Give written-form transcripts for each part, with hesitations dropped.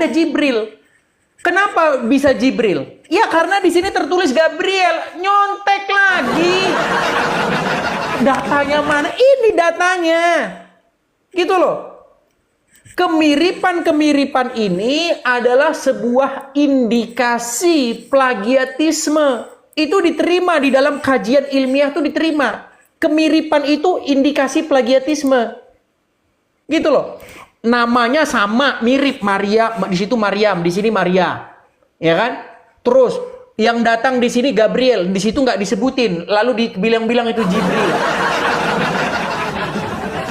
Jibril. Kenapa bisa Jibril? Ya karena di sini tertulis Gabriel. Nyontek lagi. Datanya mana? Ini datanya. Gitu loh. Kemiripan-kemiripan ini adalah sebuah indikasi plagiatisme. Itu diterima di dalam kajian ilmiah, itu diterima. Kemiripan itu indikasi plagiatisme. Gitu loh. Namanya sama, mirip. Maria, di situ Maryam, di sini Maria. Ya kan? Terus yang datang di sini Gabriel, di situ nggak disebutin, lalu dibilang-bilang itu Jibril.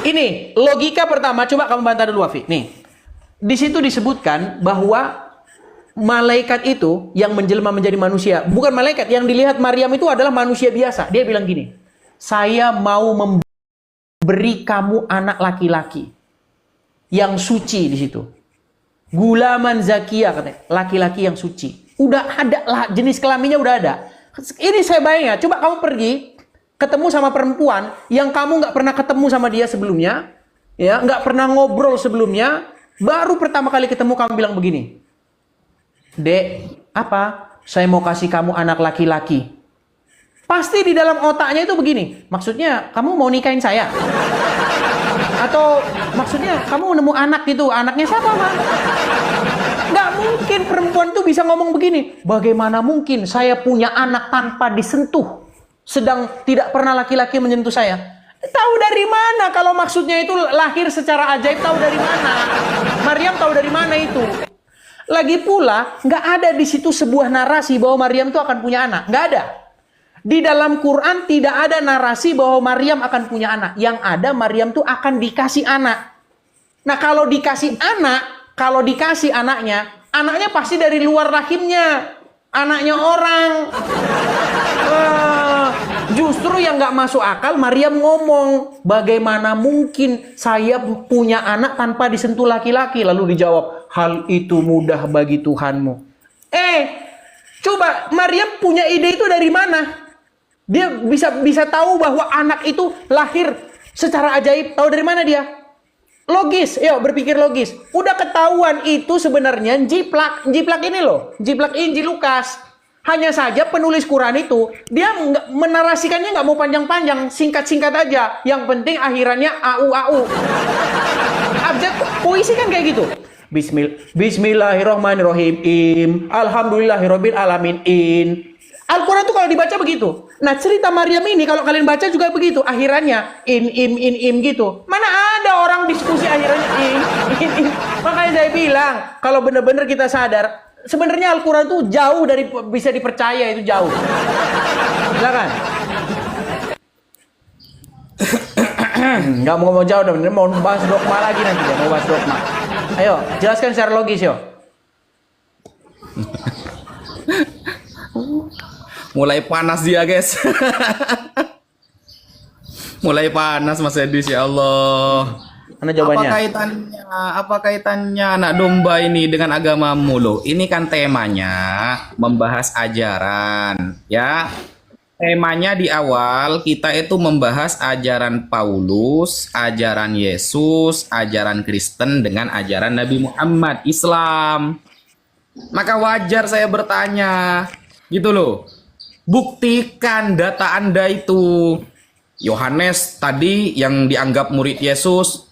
Ini logika pertama, coba kamu bantah dulu, Wafi. Nih. Di situ disebutkan bahwa malaikat itu yang menjelma menjadi manusia, bukan malaikat, yang dilihat Maryam itu adalah manusia biasa. Dia bilang gini, "Saya mau memberi kamu anak laki-laki." Yang suci di situ. Gulaman Zakia katanya, laki-laki yang suci. Udah ada lah, jenis kelaminnya udah ada. Ini saya bayangin ya, coba kamu pergi ketemu sama perempuan yang kamu nggak pernah ketemu sama dia sebelumnya, ya, nggak pernah ngobrol sebelumnya, baru pertama kali ketemu kamu bilang begini, "Dek, apa? Saya mau kasih kamu anak laki-laki." Pasti di dalam otaknya itu begini, maksudnya kamu mau nikahin saya? Atau maksudnya kamu nemu anak gitu, anaknya siapa, Bang? Nggak mungkin perempuan tuh bisa ngomong begini. Bagaimana mungkin saya punya anak tanpa disentuh, sedang tidak pernah laki-laki menyentuh saya? Tahu dari mana kalau maksudnya itu lahir secara ajaib? Tahu dari mana? Maryam tahu dari mana itu? Lagi pula nggak ada di situ sebuah narasi bahwa Maryam tuh akan punya anak, nggak ada. Di dalam Quran tidak ada narasi bahwa Maryam akan punya anak. Yang ada Maryam tuh akan dikasih anak. Nah kalau dikasih anak, kalau dikasih anaknya pasti dari luar rahimnya. Anaknya orang. Justru yang nggak masuk akal, Maryam ngomong, "Bagaimana mungkin saya punya anak tanpa disentuh laki-laki?" Lalu dijawab, "Hal itu mudah bagi Tuhanmu." Coba Maryam punya ide itu dari mana? Dia bisa tahu bahwa anak itu lahir secara ajaib. Tahu dari mana dia? Logis, yuk berpikir logis. Udah ketahuan itu sebenarnya jiplak ini loh, jiplak Injil Lukas. Hanya saja penulis Quran itu dia menarasikannya nggak mau panjang-panjang, singkat-singkat aja. Yang penting akhirannya au. Abjad puisi kan kayak gitu. Bismillahirrahmanirrahim. Alhamdulillahirabbil alamin. Al-Quran tuh kalau dibaca begitu. Nah cerita Maryam ini kalau kalian baca juga begitu. Akhirannya im gitu. Mana ada orang diskusi akhirannya im. Makanya saya bilang kalau benar-benar kita sadar, sebenarnya Al-Quran tuh jauh dari bisa dipercaya, itu jauh. Silakan. Nggak mau jauh, mau bahas dogma lagi nanti ya, mau bahas dogma. Ayo jelaskan secara logis yo. Mulai panas dia, guys. Mulai panas Mas Edis, ya Allah. Mana jawabannya? Apa kaitannya anak domba ini dengan agamamu loh? Ini kan temanya membahas ajaran, ya. Temanya di awal kita itu membahas ajaran Paulus, ajaran Yesus, ajaran Kristen dengan ajaran Nabi Muhammad, Islam. Maka wajar saya bertanya, gitu loh. Buktikan data Anda itu. Yohanes tadi yang dianggap murid Yesus,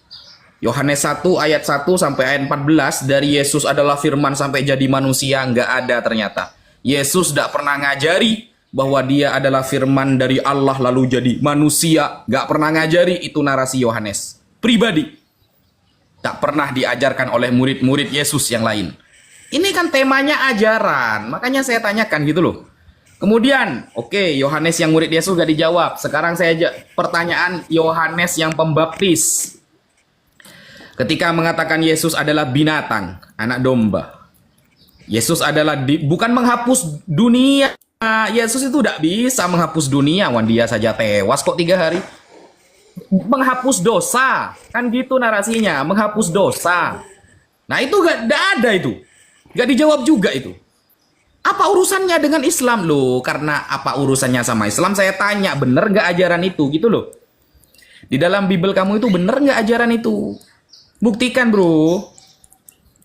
Yohanes 1 ayat 1 sampai ayat 14, dari Yesus adalah firman sampai jadi manusia, nggak ada ternyata. Yesus tidak pernah ngajari bahwa dia adalah firman dari Allah lalu jadi manusia, nggak pernah ngajari. Itu narasi Yohanes pribadi, tak pernah diajarkan oleh murid-murid Yesus yang lain. Ini kan temanya ajaran, makanya saya tanyakan gitu loh. Kemudian, oke, Yohanes yang murid Yesus gak dijawab. Sekarang saya pertanyaan Yohanes yang pembaptis. Ketika mengatakan Yesus adalah binatang, anak domba. Yesus adalah bukan menghapus dunia. Yesus itu tidak bisa menghapus dunia. Wan dia saja tewas kok 3 hari. Menghapus dosa. Kan gitu narasinya, menghapus dosa. Nah itu gak ada itu. Gak dijawab juga itu. Apa urusannya dengan Islam loh? Karena apa urusannya sama Islam? Saya tanya, bener gak ajaran itu? Gitu loh. Di dalam Bible kamu itu bener gak ajaran itu? Buktikan bro.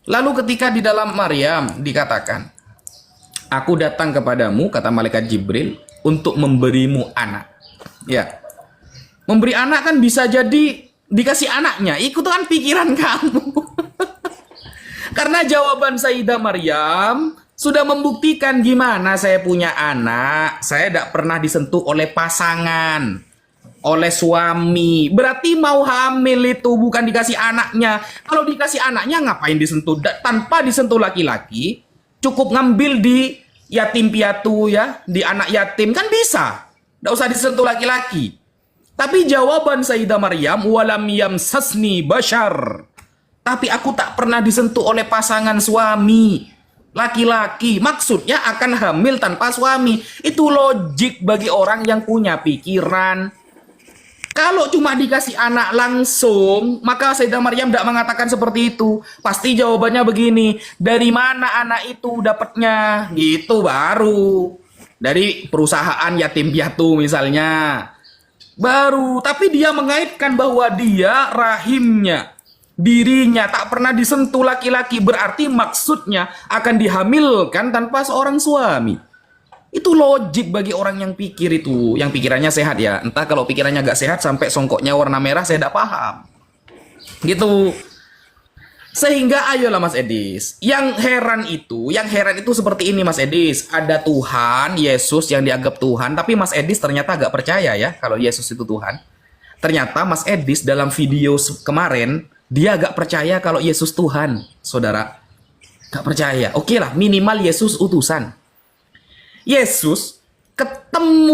Lalu ketika di dalam Maryam dikatakan, aku datang kepadamu, kata malaikat Jibril, untuk memberimu anak. Ya, memberi anak kan bisa jadi dikasih anaknya. Itu kan pikiran kamu. Karena jawaban Sayyidah Maryam sudah membuktikan gimana saya punya anak. Saya tidak pernah disentuh oleh pasangan, oleh suami. Berarti mau hamil itu bukan dikasih anaknya. Kalau dikasih anaknya ngapain disentuh? Tanpa disentuh laki-laki, cukup ngambil di yatim piatu ya, di anak yatim kan bisa. Tidak usah disentuh laki-laki. Tapi jawaban Sayyidah Maryam, walam yamsasni bashar. Tapi aku tak pernah disentuh oleh pasangan suami. Laki-laki, maksudnya akan hamil tanpa suami. Itu logik bagi orang yang punya pikiran. Kalau cuma dikasih anak langsung, maka Sayyidah Maryam tidak mengatakan seperti itu. Pasti jawabannya begini, dari mana anak itu dapatnya? Gitu baru. Dari perusahaan yatim piatu misalnya. Baru, tapi dia mengaitkan bahwa dia rahimnya, dirinya tak pernah disentuh laki-laki, berarti maksudnya akan dihamilkan tanpa seorang suami. Itu logik bagi orang yang pikir itu, yang pikirannya sehat ya. Entah kalau pikirannya gak sehat sampai songkoknya warna merah, saya tidak paham. Gitu. Sehingga ayolah Mas Edis, yang heran itu seperti ini Mas Edis. Ada Tuhan, Yesus yang dianggap Tuhan, tapi Mas Edis ternyata agak percaya ya kalau Yesus itu Tuhan. Ternyata Mas Edis dalam video kemarin, dia agak percaya kalau Yesus Tuhan, saudara. Gak percaya. Oke lah, minimal Yesus utusan. Yesus ketemu